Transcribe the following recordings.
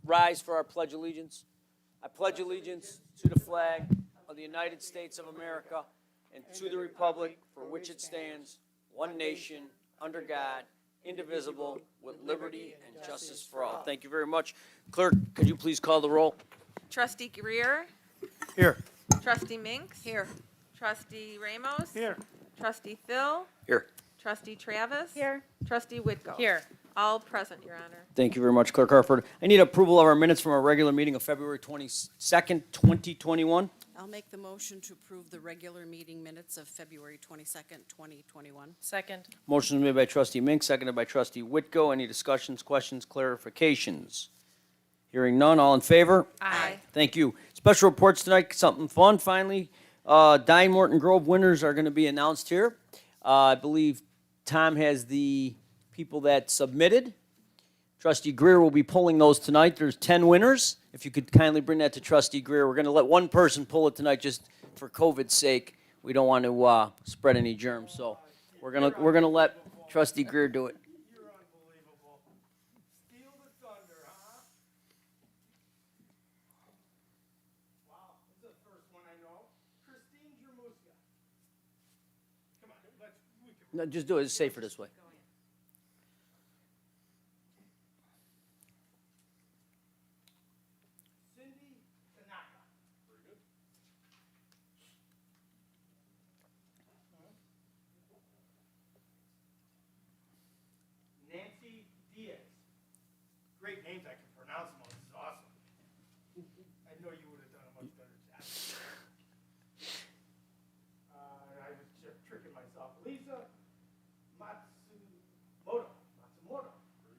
rise for our Pledge of Allegiance. I pledge allegiance to the flag of the United States of America and to the republic for which it stands, one nation, under God, indivisible, with liberty and justice for all. Thank you very much. Clerk, could you please call the roll? Trustee Greer. Here. Trustee Minks. Here. Trustee Ramos. Here. Trustee Phil. Here. Trustee Travis. Here. Trustee Whitko. Here. All present, Your Honor. Thank you very much, Clerk Harford. I need approval of our minutes from our regular meeting of February 22nd, 2021. I'll make the motion to approve the regular meeting minutes of February 22nd, 2021. Second. Motion is made by Trustee Mink, seconded by Trustee Whitko. Any discussions, questions, clarifications? Hearing none, all in favor? Aye. Thank you. Special reports tonight, something fun finally. Dying Morton Grove winners are going to be announced here. I believe Tom has the people that submitted. Trustee Greer will be pulling those tonight. There's 10 winners. If you could kindly bring that to Trustee Greer. We're going to let one person pull it tonight just for COVID's sake. We don't want to spread any germs, so we're gonna let Trustee Greer do it. You're unbelievable. Steal the thunder, huh? Wow, this is the first one I know. Christine Jermuska. Come on, we can. No, just do it. It's safer this way. Cindy Tanaka. Very good. Nancy Diaz. Great names, I can pronounce them all. This is awesome. I know you would have done a much better job. I was just tricking myself. Lisa Matsumoto.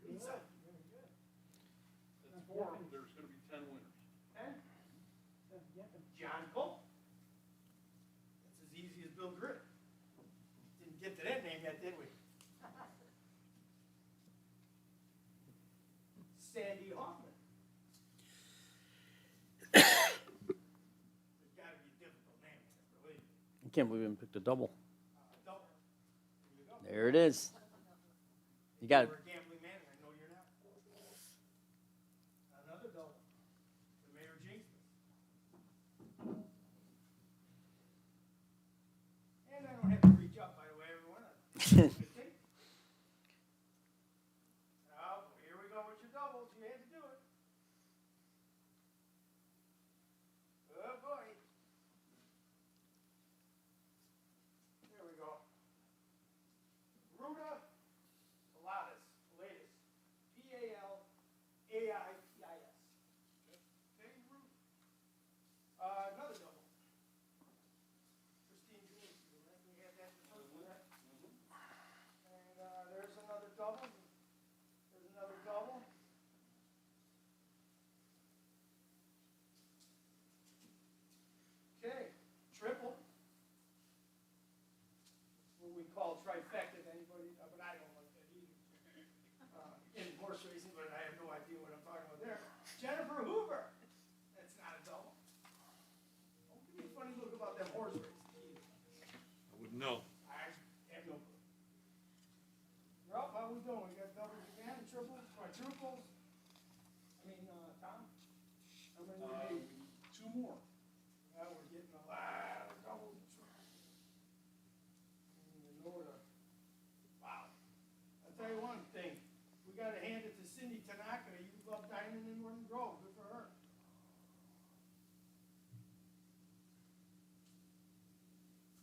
Lisa. Very good. That's four. There's going to be 10 winners. And John Cole. That's as easy as Bill Gritt. Didn't get to that name yet, did we? Sandy Hoffman. There's got to be a difficult name, really. I can't believe we even picked a double. Double. There you go. There it is. You got it. You're a gambling man, and I know you're not. Another double. The mayor jinxed us. And I don't have to reach up, by the way, everyone. Oh, here we go with your doubles. You had to do it. Oh, boy. There we go. Ruta Pilatus, latest. P-A-L-A-I-T-I-S. Okay, Ruth. Another double. Christine Julie, we had that the first one, right? And there's another double. There's another double. Okay, triple. What we call trifecta, if anybody, but I don't like that either. In horse racing, but I have no idea what I'm talking about there. Jennifer Hoover. That's not a double. Don't give me a funny look about them horse races either. I wouldn't know. I have no clue. Ralph, how we doing? We got doubles again, triples, quadruples? Tom? How many we need? Two more. Now we're getting a lot of doubles and triples. In order. Wow. I'll tell you one thing. We gotta hand it to Cindy Tanaka. You love dining in Morton Grove. Good for her.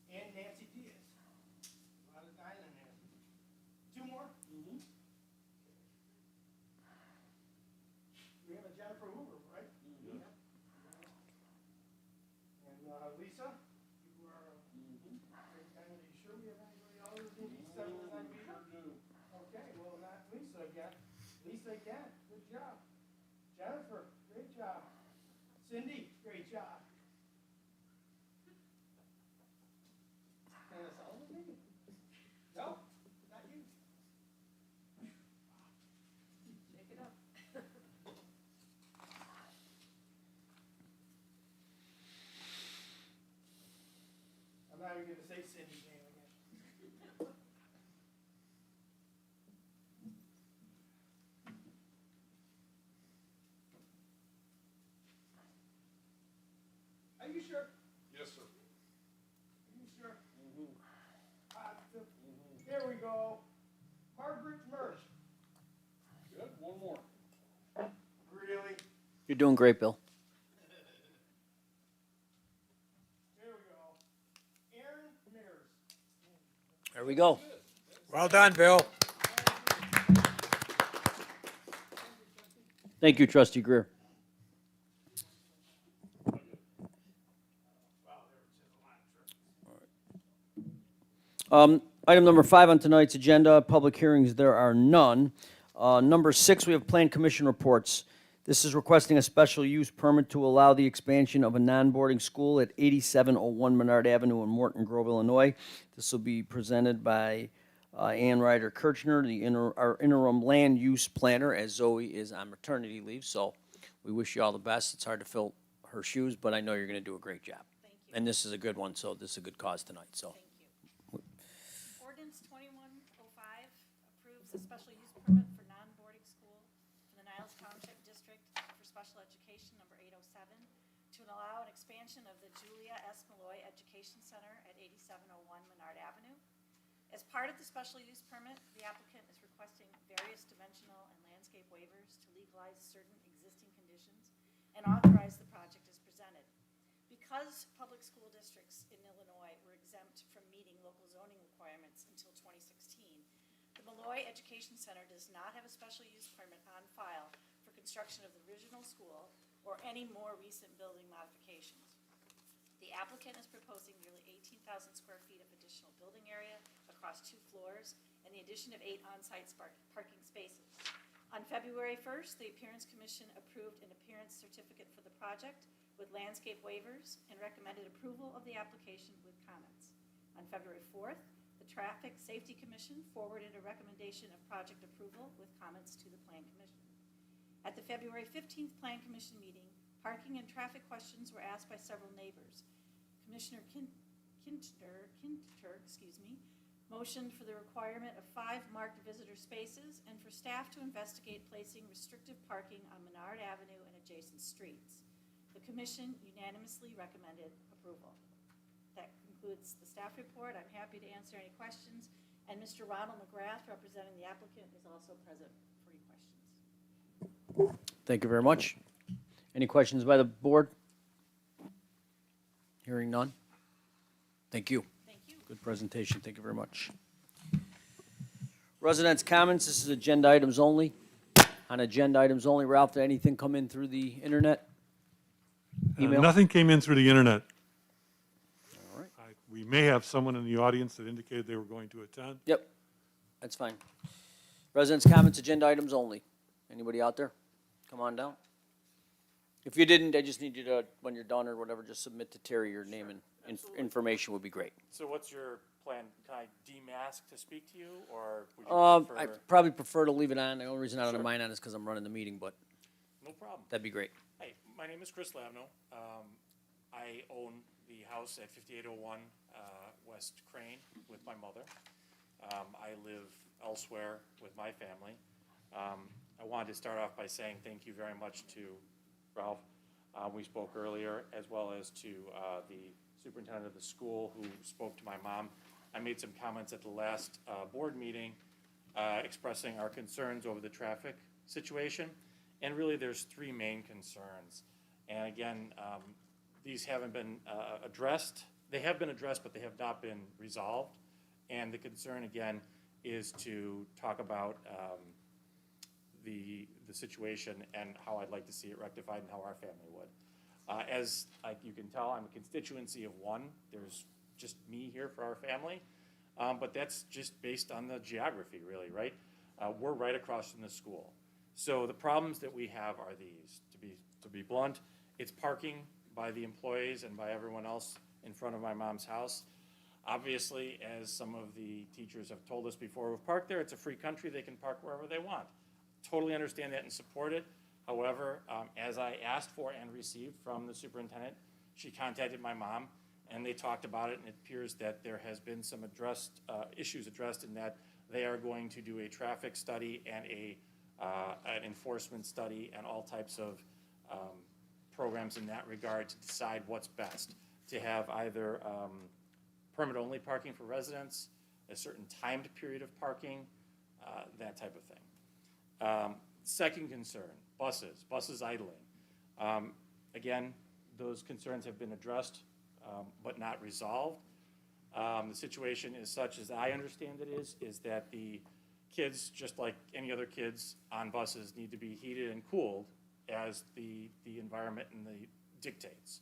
And Nancy Diaz. A lot of dining there. Two more? Mm-hmm. We have a Jennifer Hoover, right? Mm-hmm. And Lisa, you are, are you sure we have anybody other than Lisa? Okay, well, not Lisa again. Lisa again, good job. Jennifer, great job. Cindy, great job. Hannah Sullivan, maybe? No, not you. Shake it up. I'm not even gonna say Cindy's name again. Are you sure? Yes, sir. Are you sure? Here we go. Margaret Mersch. Good, one more. Really? You're doing great, Bill. Here we go. Aaron Mears. There we go. Well done, Bill. Thank you, Trustee Greer. Item number 5 on tonight's agenda, public hearings, there are none. Number 6, we have Plan Commission reports. This is requesting a special use permit to allow the expansion of a non-boarding school at 8701 Menard Avenue in Morton Grove, Illinois. This will be presented by Ann Ryder Kirchner, our interim land use planner, as Zoe is on maternity leave. So we wish you all the best. It's hard to fill her shoes, but I know you're going to do a great job. Thank you. And this is a good one, so this is a good cause tonight, so. Thank you. Ordinance 2105 approves a special use permit for non-boarding school in the Niles Township District for Special Education number 807 to allow an expansion of the Julia S. Malloy Education Center at 8701 Menard Avenue. As part of the special use permit, the applicant is requesting various dimensional and landscape waivers to legalize certain existing conditions and authorize the project as presented. Because public school districts in Illinois were exempt from meeting local zoning requirements until 2016, the Malloy Education Center does not have a special use permit on file for construction of the original school or any more recent building modifications. The applicant is proposing nearly 18,000 square feet of additional building area across 2 floors and the addition of 8 on-site parking spaces. On February 1st, the Appearance Commission approved an appearance certificate for the project with landscape waivers and recommended approval of the application with comments. On February 4th, the Traffic Safety Commission forwarded a recommendation of project approval with comments to the Plan Commission. At the February 15th Plan Commission meeting, parking and traffic questions were asked by several neighbors. Commissioner Kinter, motioned for the requirement of 5 marked visitor spaces and for staff to investigate placing restrictive parking on Menard Avenue and adjacent streets. The commission unanimously recommended approval. That concludes the staff report. I'm happy to answer any questions, and Mr. Ronald McGrath, representing the applicant, is also present for any questions. Thank you very much. Any questions by the board? Hearing none. Thank you. Thank you. Good presentation. Thank you very much. Residents' comments. This is agenda items only. On agenda items only, Ralph, did anything come in through the internet? Email? Nothing came in through the internet. All right. We may have someone in the audience that indicated they were going to attend. Yep, that's fine. Residents' comments, agenda items only. Anybody out there? Come on down. If you didn't, I just need you to, when you're done or whatever, just submit to Terry your name and information would be great. So what's your plan? Can I demask to speak to you, or would you prefer? I probably prefer to leave it on. The only reason I don't have Sure. mine on is because I'm running the meeting, but No problem. that'd be great. Hey, my name is Chris Lavno. I own the house at 5801 West Crane with my mother. I live elsewhere with my family. I wanted to start off by saying thank you very much to Ralph. We spoke earlier, as well as to the superintendent of the school who spoke to my mom. I made some comments at the last board meeting expressing our concerns over the traffic situation. And really, there's 3 main concerns. And again, these haven't been addressed. They have been addressed, but they have not been resolved. And the concern, again, is to talk about the situation and how I'd like to see it rectified and how our family would. As you can tell, I'm a constituency of 1. There's just me here for our family. But that's just based on the geography, really, right? We're right across from the school. So the problems that we have are these. To be blunt, it's parking by the employees and by everyone else in front of my mom's house. Obviously, as some of the teachers have told us before, we've parked there. It's a free country. They can park wherever they want. Totally understand that and support it. However, as I asked for and received from the superintendent, she contacted my mom and they talked about it, and it appears that there has been some issues addressed in that they are going to do a traffic study and an enforcement study and all types of programs in that regard to decide what's best, to have either permit-only parking for residents, a certain timed period of parking, that type of thing. Second concern, buses idling. Again, those concerns have been addressed, but not resolved. The situation is such, as I understand it, is that the kids, just like any other kids on buses, need to be heated and cooled as the environment and the dictates.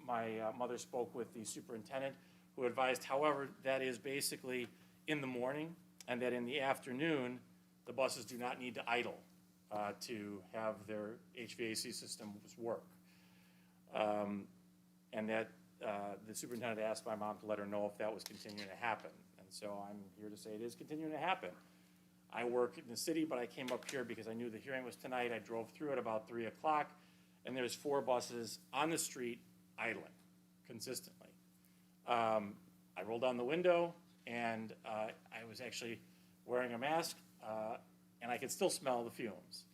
My mother spoke with the superintendent, who advised, however, that is basically in the morning, and that in the afternoon, the buses do not need to idle to have their HVAC systems work. And that the superintendent asked my mom to let her know if that was continuing to happen. And so I'm here to say it is continuing to happen. I work in the city, but I came up here because I knew the hearing was tonight. I drove through at about 3 o'clock, and there's 4 buses on the street idling consistently. I rolled down the window, and I was actually wearing a mask, and I could still smell the fumes.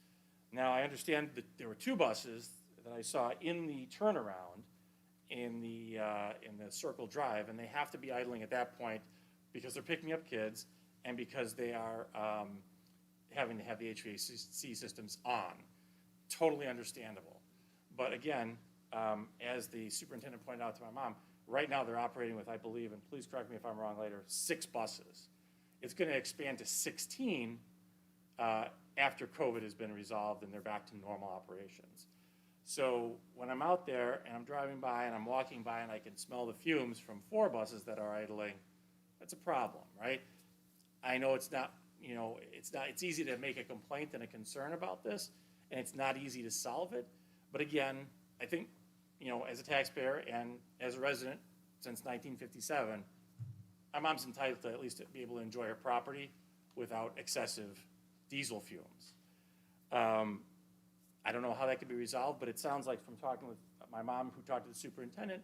Now, I understand that there were 2 buses that I saw in the turnaround in the Circle Drive, and they have to be idling at that point because they're picking up kids and because they are having to have the HVAC systems on. Totally understandable. But again, as the superintendent pointed out to my mom, right now they're operating with, I believe, and please correct me if I'm wrong later, 6 buses. It's going to expand to 16 after COVID has been resolved and they're back to normal operations. So when I'm out there and I'm driving by and I'm walking by and I can smell the fumes from 4 buses that are idling, that's a problem, right? I know it's not, it's easy to make a complaint and a concern about this, and it's not easy to solve it. But again, I think, as a taxpayer and as a resident since 1957, my mom's entitled to at least be able to enjoy her property without excessive diesel fumes. I don't know how that could be resolved, but it sounds like from talking with my mom, who talked to the superintendent,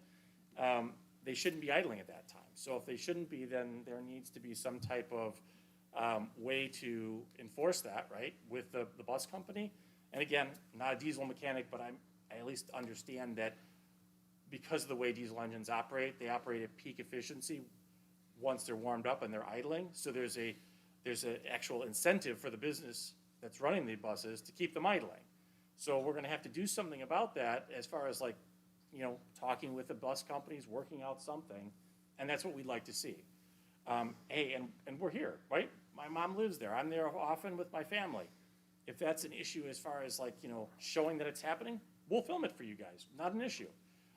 they shouldn't be idling at that time. So if they shouldn't be, then there needs to be some type of way to enforce that, right, with the bus company. And again, not a diesel mechanic, but I at least understand that because of the way diesel engines operate, they operate at peak efficiency once they're warmed up and they're idling. So there's an actual incentive for the business that's running the buses to keep them idling. So we're gonna have to do something about that as far as talking with the bus companies, working out something, and that's what we'd like to see. Hey, and we're here, right? My mom lives there. I'm there often with my family. If that's an issue as far as showing that it's happening, we'll film it for you guys, not an issue.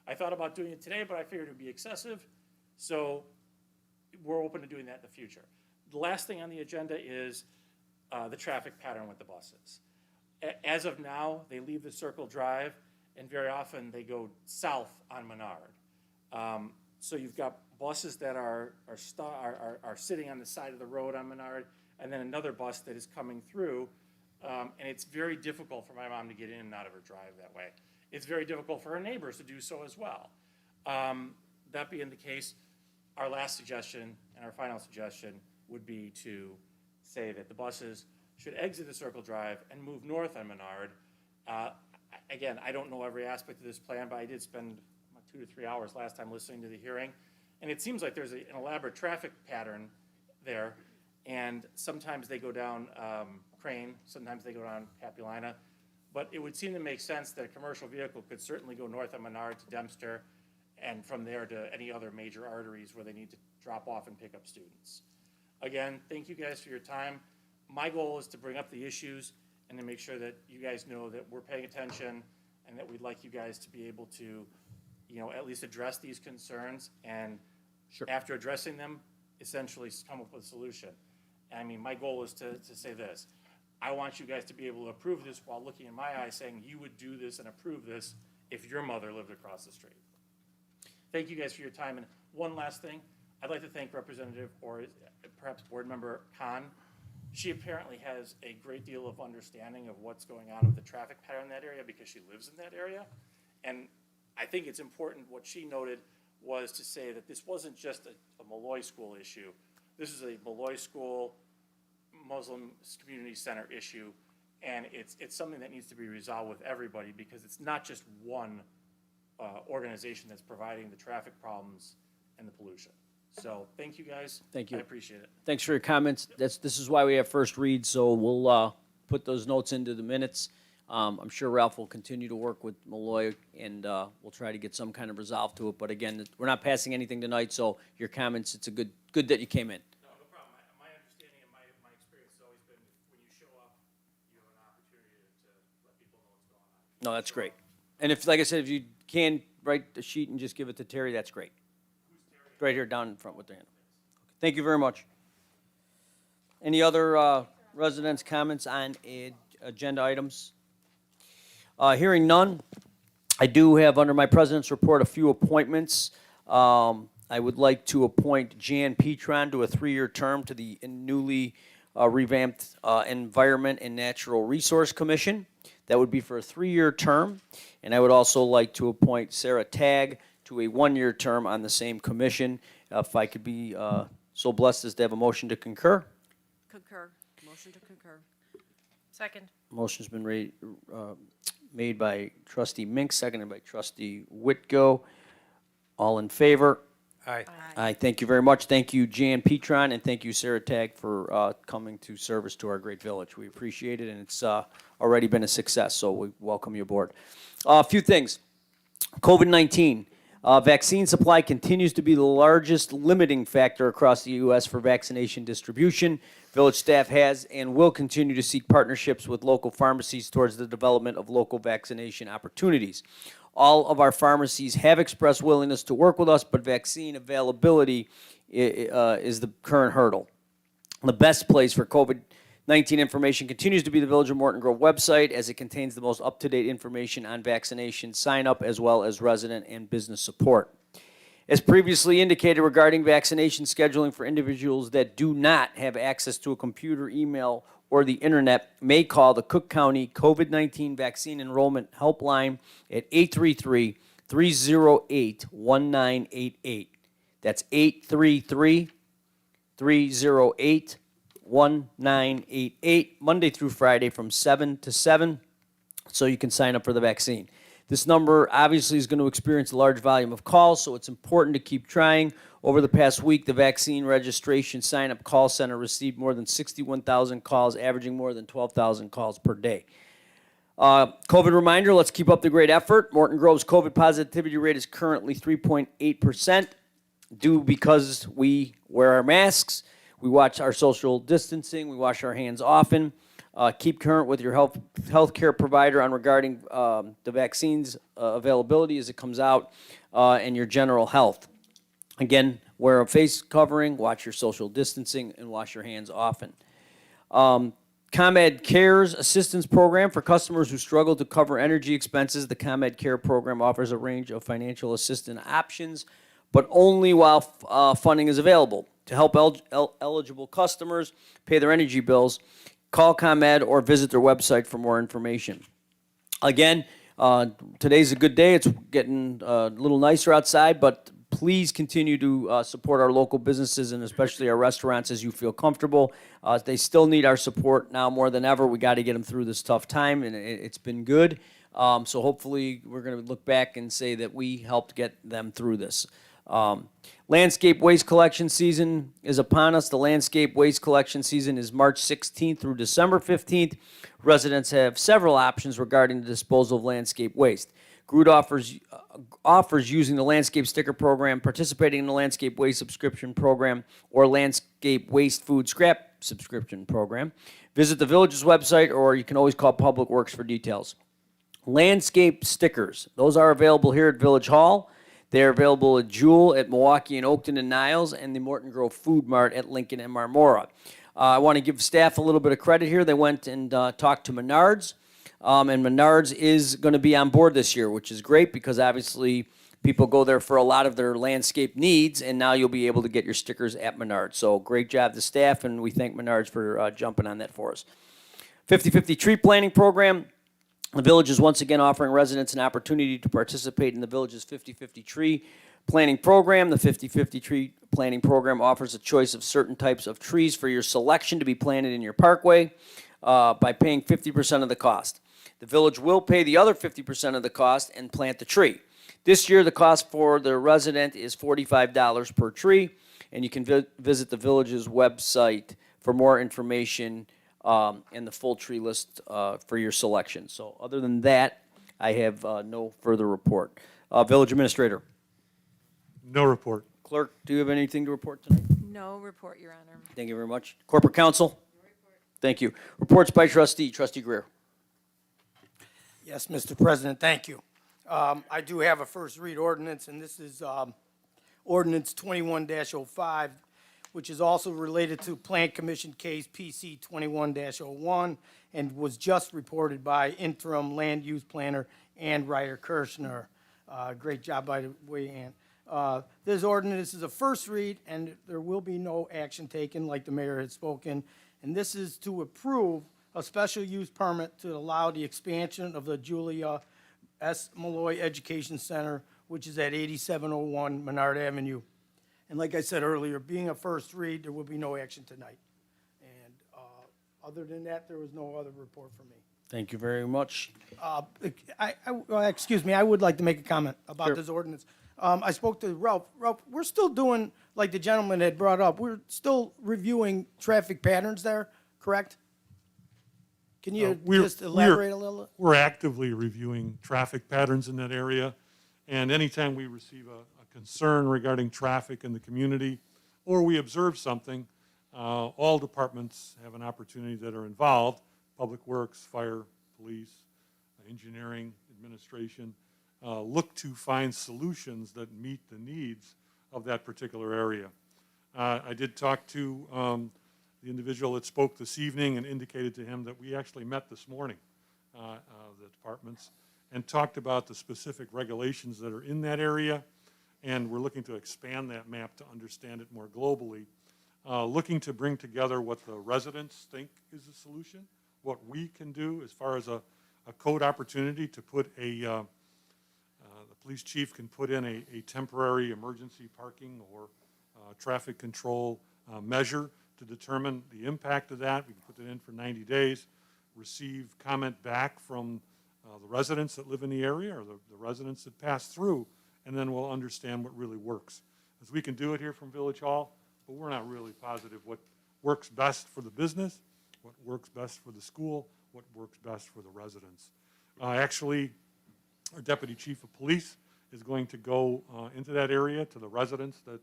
I thought about doing it today, but I figured it would be excessive, so we're open to doing that in the future. The last thing on the agenda is the traffic pattern with the buses. As of now, they leave the Circle Drive, and very often they go south on Menard. So you've got buses that are sitting on the side of the road on Menard, and then another bus that is coming through, and it's very difficult for my mom to get in and out of her drive that way. It's very difficult for her neighbors to do so as well. That being the case, our last suggestion and our final suggestion would be to say that the buses should exit the Circle Drive and move north on Menard. Again, I don't know every aspect of this plan, but I did spend 2 to 3 hours last time listening to the hearing, and it seems like there's an elaborate traffic pattern there, and sometimes they go down Crane, sometimes they go down Capulina, but it would seem to make sense that a commercial vehicle could certainly go north on Menard to Dempster, and from there to any other major arteries where they need to drop off and pick up students. Again, thank you guys for your time. My goal is to bring up the issues and to make sure that you guys know that we're paying attention and that we'd like you guys to be able to, at least address these concerns, and after addressing them, essentially come up with a solution. I mean, my goal is to say this. I want you guys to be able to approve this while looking in my eyes saying you would do this and approve this if your mother lived across the street. Thank you guys for your time. And one last thing, I'd like to thank Representative, or perhaps Board Member Khan. She apparently has a great deal of understanding of what's going on with the traffic pattern in that area because she lives in that area. And I think it's important what she noted was to say that this wasn't just a Malloy School issue. This is a Malloy School Muslim Community Center issue, And it's something that needs to be resolved with everybody, because it's not just one organization that's providing the traffic problems and the pollution. So thank you, guys. Thank you. I appreciate it. Thanks for your comments. This is why we have first read, so we'll put those notes into the minutes. I'm sure Ralph will continue to work with Malloy, and we'll try to get some kind of resolve to it. But again, we're not passing anything tonight, so your comments, it's a good that you came in. No problem. My understanding and my experience has always been, when you show up, you have an opportunity to let people know what's going on. No, that's great. And if, like I said, if you can write the sheet and just give it to Terry, that's great. Right here down in front with the hand. Thank you very much. Any other residents' comments on agenda items? Hearing none, I do have under my president's report a few appointments. I would like to appoint Jan Petron to a 3-year term to the newly revamped Environment and Natural Resource Commission. That would be for a 3-year term. And I would also like to appoint Sarah Tagg to a 1-year term on the same commission. If I could be so blessed as to have a motion to concur. Concur. Motion to concur. Second. Motion's been made by trustee Mink, seconded by trustee Whitgo. All in favor? Aye. Aye, thank you very much. Thank you, Jan Petron, and thank you, Sarah Tagg, for coming to service to our great village. We appreciate it, and it's already been a success, so we welcome you aboard. A few things. COVID-19. Vaccine supply continues to be the largest limiting factor across the U.S. for vaccination distribution. Village staff has and will continue to seek partnerships with local pharmacies towards the development of local vaccination opportunities. All of our pharmacies have expressed willingness to work with us, but vaccine availability is the current hurdle. The best place for COVID-19 information continues to be the Village of Morton Grove website, as it contains the most up-to-date information on vaccination sign-up, as well as resident and business support. As previously indicated regarding vaccination scheduling for individuals that do not have access to a computer, email, or the internet, may call the Cook County COVID-19 Vaccine Enrollment Helpline at 833-308-1988. That's 833-308-1988, Monday through Friday from 7 to 7, so you can sign up for the vaccine. This number obviously is going to experience a large volume of calls, so it's important to keep trying. Over the past week, the vaccine registration sign-up call center received more than 61,000 calls, averaging more than 12,000 calls per day. COVID reminder, let's keep up the great effort. Morton Grove's COVID positivity rate is currently 3.8%, due because we wear our masks, we watch our social distancing, we wash our hands often. Keep current with your healthcare provider on regarding the vaccines availability as it comes out, and your general health. Again, wear a face covering, watch your social distancing, and wash your hands often. ComEd Cares Assistance Program for customers who struggle to cover energy expenses. The ComEd Care Program offers a range of financial assistance options, but only while funding is available. To help eligible customers pay their energy bills, call ComEd or visit their website for more information. Again, today's a good day. It's getting a little nicer outside, but please continue to support our local businesses and especially our restaurants as you feel comfortable. They still need our support now more than ever. We got to get them through this tough time, and it's been good. So hopefully we're going to look back and say that we helped get them through this. Landscape waste collection season is upon us. The landscape waste collection season is March 16th through December 15th. Residents have several options regarding the disposal of landscape waste. Groot offers using the landscape sticker program, participating in the landscape waste subscription program, or landscape waste food scrap subscription program. Visit the village's website, or you can always call Public Works for details. Landscape stickers, those are available here at Village Hall. They're available at Jewel, at Milwaukee and Oakton and Niles, and the Morton Grove Food Mart at Lincoln and Marmora. I want to give staff a little bit of credit here. They went and talked to Menards, and Menards is going to be on board this year, which is great because obviously people go there for a lot of their landscape needs, and now you'll be able to get your stickers at Menards. So great job to staff, and we thank Menards for jumping on that for us. 50/50 tree planting program. The village is once again offering residents an opportunity to participate in the village's 50/50 tree planting program. The 50/50 tree planting program offers a choice of certain types of trees for your selection to be planted in your parkway. by paying 50% of the cost. The village will pay the other 50% of the cost and plant the tree. This year, the cost for the resident is $45 per tree, and you can visit the village's website for more information and the full tree list for your selection. So other than that, I have no further report. Village Administrator. No report. Clerk, do you have anything to report tonight? No report, Your Honor. Thank you very much. Corporate Counsel? Thank you. Reports by trustee. Trustee Greer. Yes, Mr. President, thank you. I do have a first read ordinance, and this is ordinance 21-05, which is also related to Plan Commission case PC 21-01, and was just reported by interim land use planner Ann Ryder Kirshner. Great job, by the way, Ann. This ordinance is a first read, and there will be no action taken, like the mayor had spoken. And this is to approve a special use permit to allow the expansion of the Julia S. Malloy Education Center, which is at 8701 Menard Avenue. And like I said earlier, being a first read, there will be no action tonight. And other than that, there was no other report from me. Thank you very much. Excuse me, I would like to make a comment about Sure. this ordinance. I spoke to Ralph. Ralph, we're still doing, like the gentleman had brought up, we're still reviewing traffic patterns there, correct? Can you just elaborate a little? We're actively reviewing traffic patterns in that area, and anytime we receive a concern regarding traffic in the community, or we observe something, all departments have an opportunity that are involved, Public Works, Fire, Police, Engineering, Administration, look to find solutions that meet the needs of that particular area. I did talk to the individual that spoke this evening and indicated to him that we actually met this morning, the departments, and talked about the specific regulations that are in that area, and we're looking to expand that map to understand it more globally, looking to bring together what the residents think is the solution, what we can do as far as a code opportunity to put the police chief can put in a temporary emergency parking or traffic control measure to determine the impact of that. We can put it in for 90 days, receive comment back from the residents that live in the area or the residents that pass through, and then we'll understand what really works. As we can do it here from Village Hall, but we're not really positive what works best for the business, what works best for the school, what works best for the residents. Actually, our Deputy Chief of Police is going to go into that area to the residents that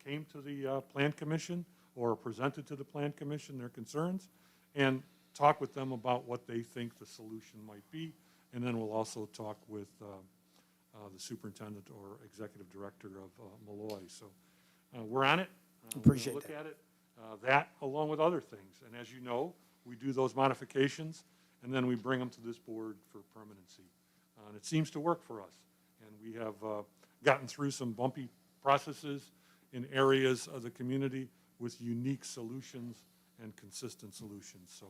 came to the Plan Commission or presented to the Plan Commission their concerns and talk with them about what they think the solution might be. And then we'll also talk with the superintendent or executive director of Malloy. So we're on it. Appreciate look at it. That along with other things. And as you know, we do those modifications and then we bring them to this board for permanency. And it seems to work for us. And we have gotten through some bumpy processes in areas of the community with unique solutions and consistent solutions. So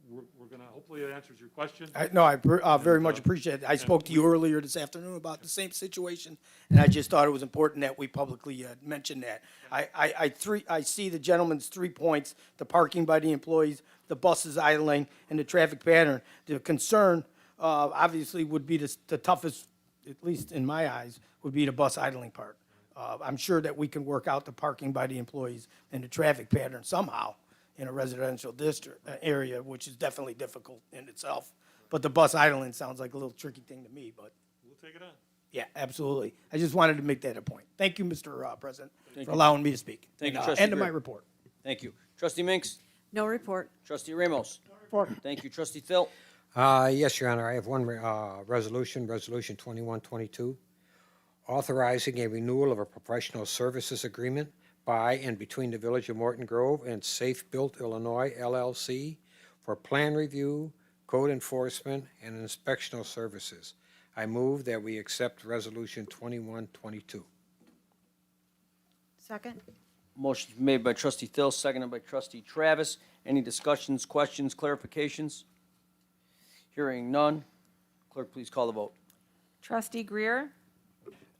we're going to, hopefully it answers your question. I very much appreciate it. I spoke to you earlier this afternoon about the same situation, and I just thought it was important that we publicly mention that. I see the gentleman's 3 points: the parking by the employees, the buses idling, and the traffic pattern. The concern, obviously, would be the toughest, at least in my eyes, would be the bus idling part. I'm sure that we can work out the parking by the employees and the traffic pattern somehow in a residential district area, which is definitely difficult in itself. But the bus idling sounds like a little tricky thing to me, but We'll take it on. yeah, absolutely. I just wanted to make that a point. Thank you, Mr. President, Thank for you. allowing me to speak. Thank you, And, Trustee end of my Greer. report. Thank you. Trustee Minks? No report. Trustee Ramos? Thank you. Trustee Thill? Yes, Your Honor, I have one resolution, Resolution 2122, authorizing a renewal of a professional services agreement by and between the Village of Morton Grove and Safe Built Illinois LLC for plan review, code enforcement, and inspectional services. I move that we accept Resolution 2122. Second? Motion made by Trustee Thill, seconded by Trustee Travis. Any discussions, questions, clarifications? Hearing none. Clerk, please call the vote. Trustee Greer?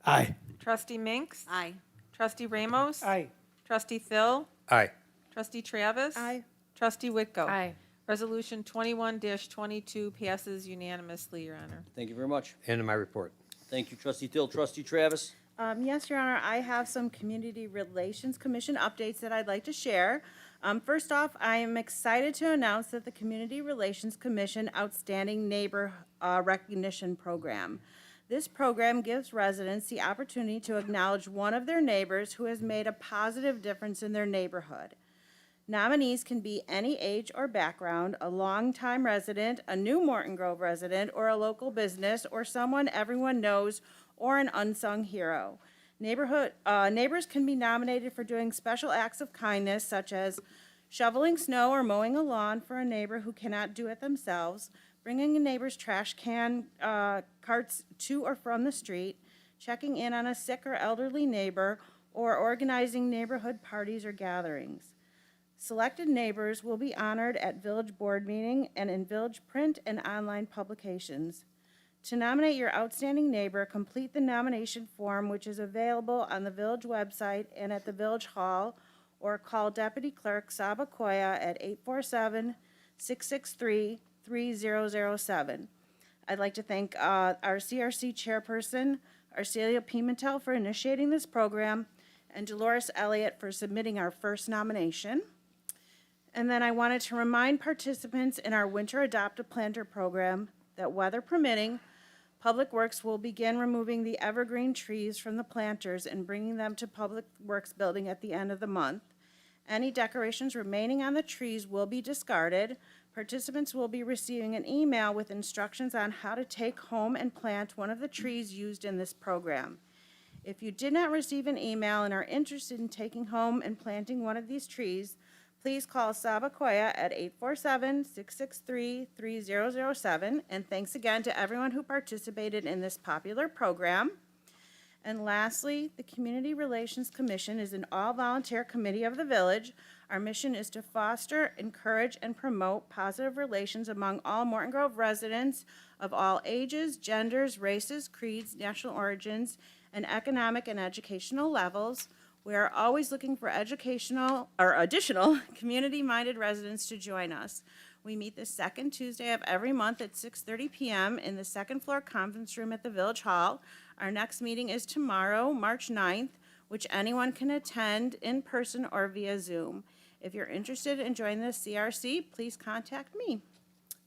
Aye. Trustee Minks? Aye. Trustee Ramos? Aye. Trustee Thill? Aye. Trustee Travis? Trustee Whitko. Aye. Resolution 21-22 passes unanimously, Your Honor. Thank you very much. End of my report. Thank you, Trustee Dill. Trustee Travis? Yes, Your Honor, I have some Community Relations Commission updates that I'd like to share. First off, I am excited to announce that the Community Relations Commission Outstanding Neighbor Recognition Program. This program gives residents the opportunity to acknowledge one of their neighbors who has made a positive difference in their neighborhood. Nominees can be any age or background, a longtime resident, a new Morton Grove resident, or a local business, or someone everyone knows, or an unsung hero. Neighbors can be nominated for doing special acts of kindness, such as shoveling snow or mowing a lawn for a neighbor who cannot do it themselves, bringing a neighbor's trash can carts to or from the street, checking in on a sick or elderly neighbor, or organizing neighborhood parties or gatherings. Selected neighbors will be honored at village board meeting and in village print and online publications. To nominate your outstanding neighbor, complete the nomination form, which is available on the village website and at the village hall, or call Deputy Clerk Saba Koya at 847-663-3007. I'd like to thank our CRC chairperson, Arcelia Pimentel, for initiating this program, and Dolores Elliott for submitting our first nomination. And then I wanted to remind participants in our Winter Adopt a Planter program that, weather permitting, Public Works will begin removing the evergreen trees from the planters and bringing them to Public Works building at the end of the month. Any decorations remaining on the trees will be discarded. Participants will be receiving an email with instructions on how to take home and plant one of the trees used in this program. If you did not receive an email and are interested in taking home and planting one of these trees, please call Saba Koya at 847-663-3007. And thanks again to everyone who participated in this popular program. And lastly, the Community Relations Commission is an all-volunteer committee of the village. Our mission is to foster, encourage, and promote positive relations among all Morton Grove residents of all ages, genders, races, creeds, national origins, and economic and educational levels. We are always looking for educational or additional community-minded residents to join us. We meet the second Tuesday of every month at 6:30 p.m. in the second floor conference room at the Village Hall. Our next meeting is tomorrow, March 9th, which anyone can attend in person or via Zoom. If you're interested in joining the CRC, please contact me.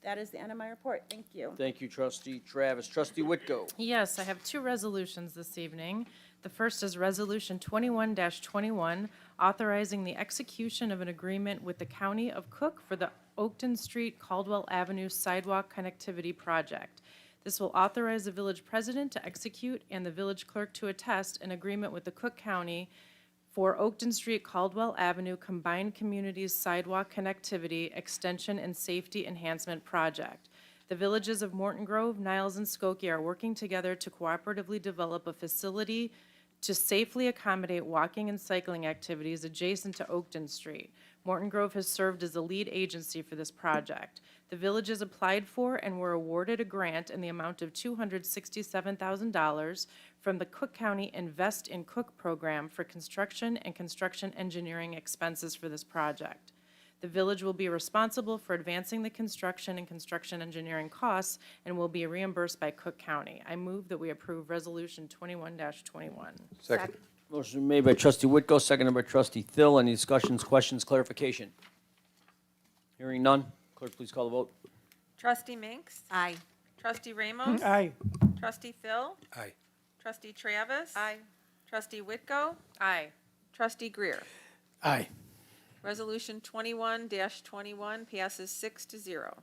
That is the end of my report. Thank you. Thank you, Trustee Travis. Trustee Whitko? Yes, I have two resolutions this evening. The first is Resolution 21-21, authorizing the execution of an agreement with the County of Cook for the Oakton Street Caldwell Avenue Sidewalk Connectivity Project. This will authorize the village president to execute and the village clerk to attest an agreement with the Cook County for Oakton Street Caldwell Avenue Combined Communities Sidewalk Connectivity Extension and Safety Enhancement Project. The villages of Morton Grove, Niles, and Skokie are working together to cooperatively develop a facility to safely accommodate walking and cycling activities adjacent to Oakton Street. Morton Grove has served as the lead agency for this project. The villages applied for and were awarded a grant in the amount of $267,000 from the Cook County Invest in Cook program for construction and construction engineering expenses for this project. The village will be responsible for advancing the construction and construction engineering costs and will be reimbursed by Cook County. I move that we approve Resolution 21-21. Second. Motion made by Trustee Whitko, seconded by Trustee Thill. Any discussions, questions, clarification? Hearing none. Clerk, please call the vote. Trustee Minks? Aye. Trustee Ramos? Aye. Trustee Thill? Aye. Trustee Travis? Aye. Trustee Whitko? Aye. Trustee Greer? Aye. Resolution 21-21 passes 6-0.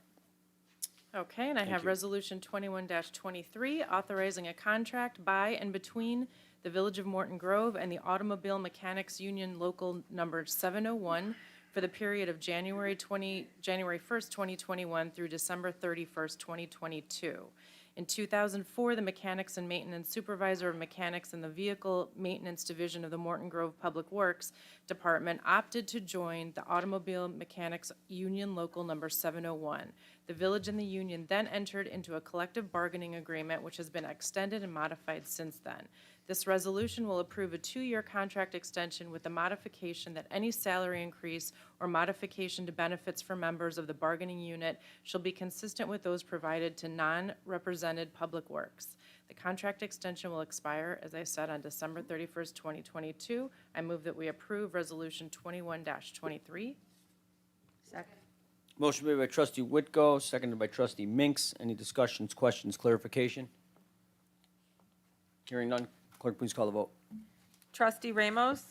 Okay, and I have Resolution 21-23, authorizing a contract by and between the Village of Morton Grove and the Automobile Mechanics Union Local Number 701 for the period of January 1st, 2021 through December 31st, 2022. In 2004, the Mechanics and Maintenance Supervisor of Mechanics in the Vehicle Maintenance Division of the Morton Grove Public Works Department opted to join the Automobile Mechanics Union Local Number 701. The village and the union then entered into a collective bargaining agreement, which has been extended and modified since then. This resolution will approve a 2-year contract extension with the modification that any salary increase or modification to benefits for members of the bargaining unit shall be consistent with those provided to non-represented public works. The contract extension will expire, as I said, on December 31st, 2022. I move that we approve Resolution 21-23. Second. Motion made by trustee Whitko, seconded by trustee Minks. Any discussions, questions, clarification? Hearing none, clerk, please call the vote. Trustee Ramos?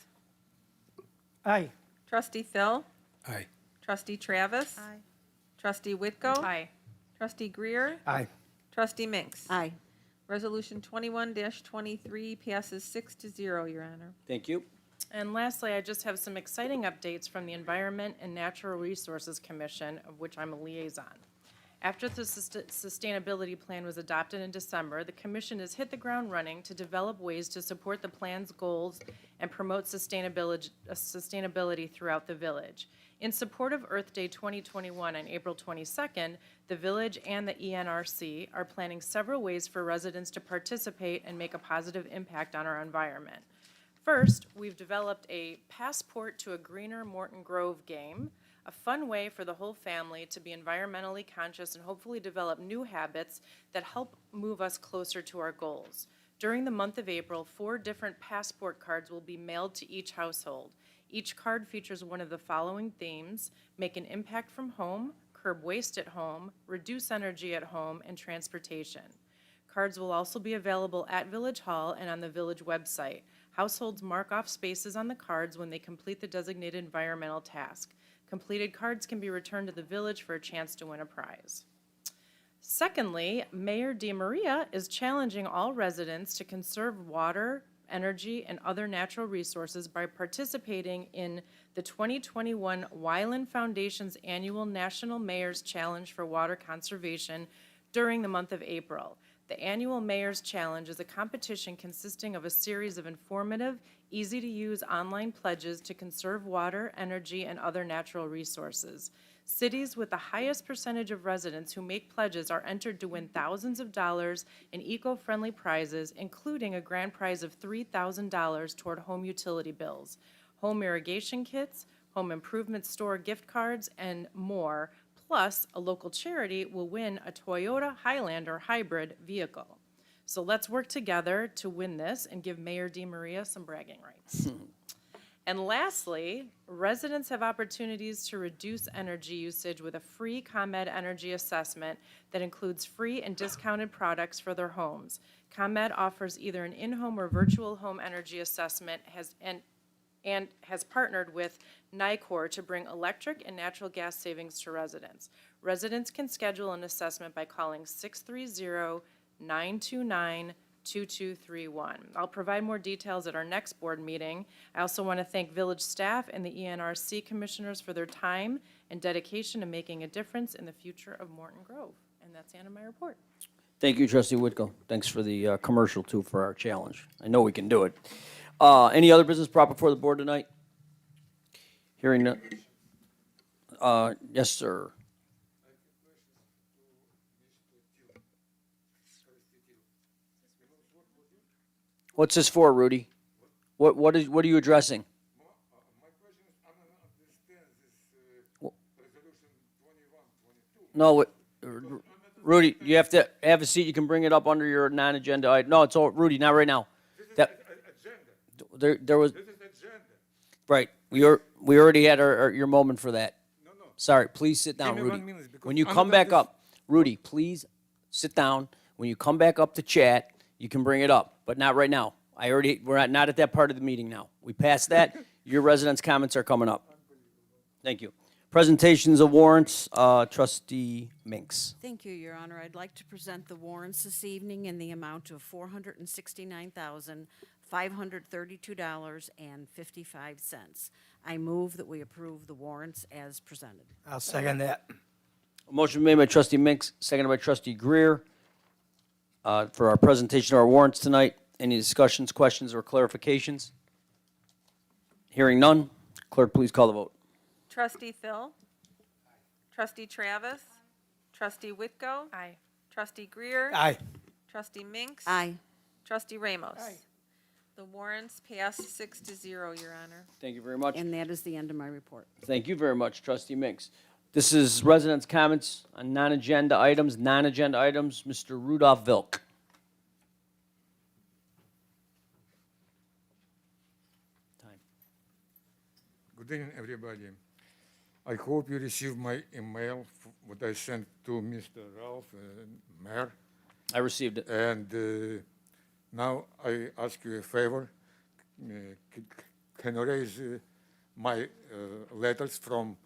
Aye. Trustee Phil? Aye. Trustee Travis? Aye. Trustee Whitko? Aye. Trustee Greer? Aye. Trustee Minks? Aye. Resolution 21-23 passes 6-0, Your Honor. Thank you. And lastly, I just have some exciting updates from the Environment and Natural Resources Commission, of which I'm a liaison. After the sustainability plan was adopted in December, the commission has hit the ground running to develop ways to support the plan's goals and promote sustainability throughout the village. In support of Earth Day 2021 on April 22nd, the village and the ENRC are planning several ways for residents to participate and make a positive impact on our environment. First, we've developed a Passport to a Greener Morton Grove game, a fun way for the whole family to be environmentally conscious and hopefully develop new habits that help move us closer to our goals. During the month of April, 4 different passport cards will be mailed to each household. Each card features one of the following themes: make an impact from home, curb waste at home, reduce energy at home, and transportation. Cards will also be available at Village Hall and on the village website. Households mark off spaces on the cards when they complete the designated environmental task. Completed cards can be returned to the village for a chance to win a prize. Secondly, Mayor DeMaria is challenging all residents to conserve water, energy, and other natural resources by participating in the 2021 Weiland Foundation's annual National Mayor's Challenge for Water Conservation during the month of April. The annual Mayor's Challenge is a competition consisting of a series of informative, easy-to-use online pledges to conserve water, energy, and other natural resources. Cities with the highest percentage of residents who make pledges are entered to win thousands of dollars in eco-friendly prizes, including a grand prize of $3,000 toward home utility bills, home irrigation kits, home improvement store gift cards, and more. Plus, a local charity will win a Toyota Highlander hybrid vehicle. So let's work together to win this and give Mayor DeMaria some bragging rights. And lastly, residents have opportunities to reduce energy usage with a free ComEd energy assessment that includes free and discounted products for their homes. ComEd offers either an in-home or virtual home energy assessment and has partnered with NICOR to bring electric and natural gas savings to residents. Residents can schedule an assessment by calling 630-929-2231. I'll provide more details at our next board meeting. I also want to thank village staff and the ENRC commissioners for their time and dedication to making a difference in the future of Morton Grove. And that's the end of my report. Thank you, trustee Whitko. Thanks for the commercial, too, for our challenge. I know we can do it. Any other business brought before the board tonight? Hearing none. Yes, sir. What's this for, Rudy? What are you addressing? My question is, I don't understand this resolution 21, 22. No, Rudy, you have to have a seat. You can bring it up under your non-agenda item. No, it's all, Rudy, not right now. This is agenda. There was, This is agenda. right, we already had your moment for that. No. Sorry, please sit down, Give me Rudy. 1 minute, because When you I'm come not back this- up, Rudy, please sit down. When you come back up to chat, you can bring it up, but not right now. We're not at that part of the meeting now. We passed that. Your residents' comments are coming up. Thank you. Presentations of warrants, trustee Minks. Thank you, Your Honor. I'd like to present the warrants this evening in the amount of $469,532.55. I move that we approve the warrants as presented. I'll second that. A motion made by trustee Minks, seconded by trustee Greer, for our presentation of our warrants tonight. Any discussions, questions, or clarifications? Hearing none, Clerk, please call the vote. Trustee Phil. Trustee Travis. Trustee Whitko. Aye. Trustee Greer. Aye. Trustee Minks. Aye. Trustee Ramos. The warrants pass 6-0, Your Honor. Thank you very much. And that is the end of my report. Thank you very much, Trustee Minks. This is residents' comments on non-agenda items. Non-agenda items, Mr. Rudolph Vilk. Good evening, everybody. I hope you received my email, what I sent to Mr. Ralph and Mayor. I received it. And now I ask you a favor. Can you raise my letters from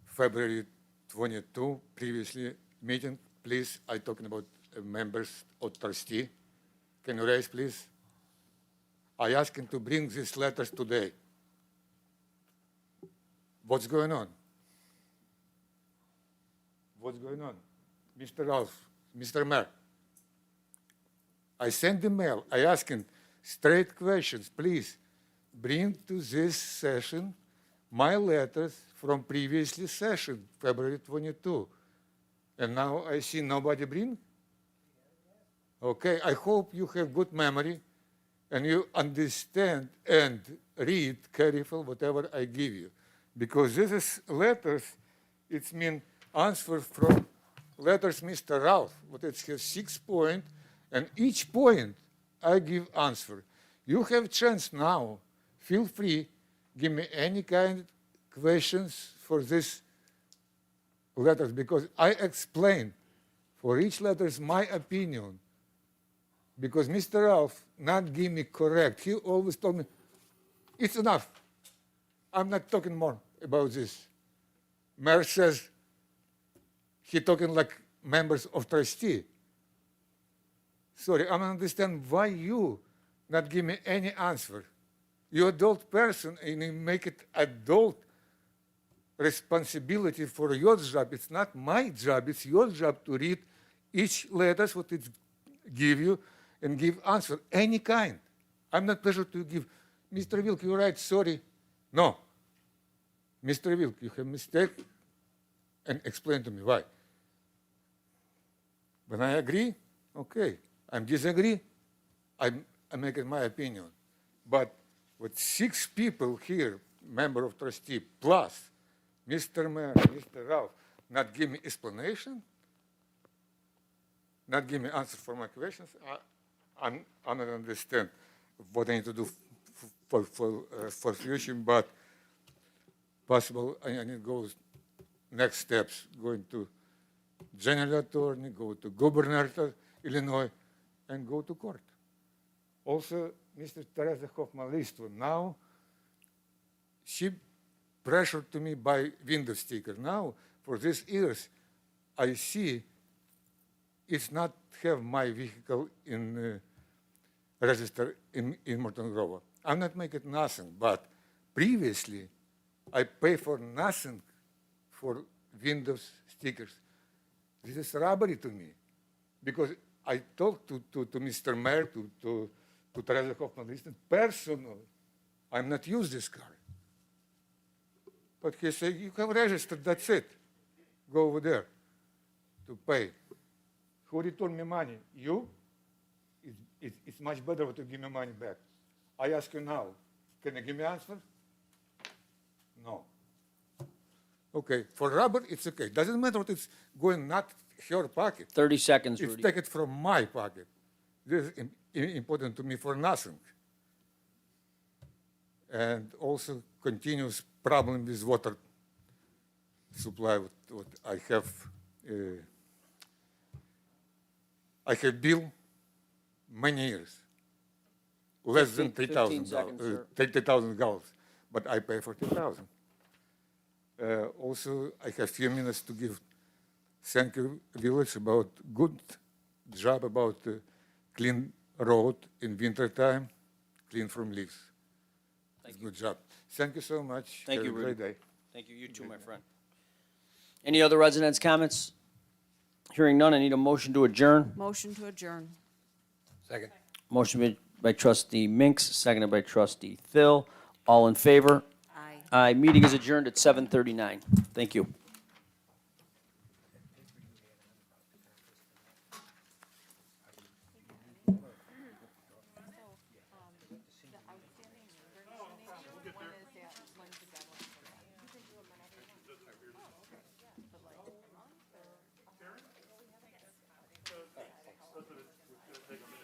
February 22, previously meeting, please? I talking about members of trustee. Can you raise, please? I ask him to bring these letters today. What's going on? What's going on? Mr. Ralph, Mr. Mayor. I sent the mail. I asked him straight questions. Please bring to this session my letters from previously session, February 22. And now I see nobody bring? Okay, I hope you have good memory and you understand and read careful whatever I give you. Because this is letters, it's mean answer from letters Mr. Ralph, but it has 6 points, and each point I give answer. You have chance now, feel free, give me any kind of questions for this letters, because I explain for each letters my opinion, because Mr. Ralph not give me correct. He always told me, it's enough. I'm not talking more about this. Mayor says he talking like members of trustee. Sorry, I don't understand why you not give me any answer. You adult person and you make it adult responsibility for your job. It's not my job. It's your job to read each letters what it give you and give answer any kind. I'm not pleasure to give. Mr. Wilk, you're right. Sorry. No. Mr. Wilk, you have mistake, and explain to me why. When I agree, okay. I disagree, I'm making my opinion. But with 6 people here, member of trustee, plus Mr. Mayor, Mr. Ralph, not give me explanation, not give me answer for my questions, I don't understand what I need to do for future, but possible I need to go next steps, going to general attorney, go to governor of Illinois, and go to court. Also, Mr. Teresa Hoffman-Listo, now she pressured to me by window sticker. Now, for these years, I see it's not have my vehicle in register in Morton Grove. I'm not making nothing, but previously, I pay for nothing for Windows stickers. This is robbery to me, because I talked to Mr. Mayor, to Teresa Hoffman-Listo personally. I'm not use this car. But he said, you have registered, that's it. Go over there to pay. Who returned me money? You? It's much better to give me money back. I ask you now, can you give me answer? No. Okay, for rubber, it's okay. Doesn't matter what it's going not your pocket. 30 seconds, It's Rudy. taken from my pocket. This is important to me for nothing. And also continuous problem with water supply. What I have bill many years, less than 15 seconds, sir. 30,000 gallons, but I pay for 2,000. Also, I have few minutes to give thank you, village, about good job about clean road in winter time, clean from leaves. It's good job. Thank you so much. Thank Have you, a great Rudy. day. Thank you, you too, my friend. Any other residents' comments? Hearing none, I need a motion to adjourn. Motion to adjourn. Second. Motion made by trustee Minks, seconded by trustee Thill. All in favor? Aye. Meeting is adjourned at 7:39. Thank you. Take a minute.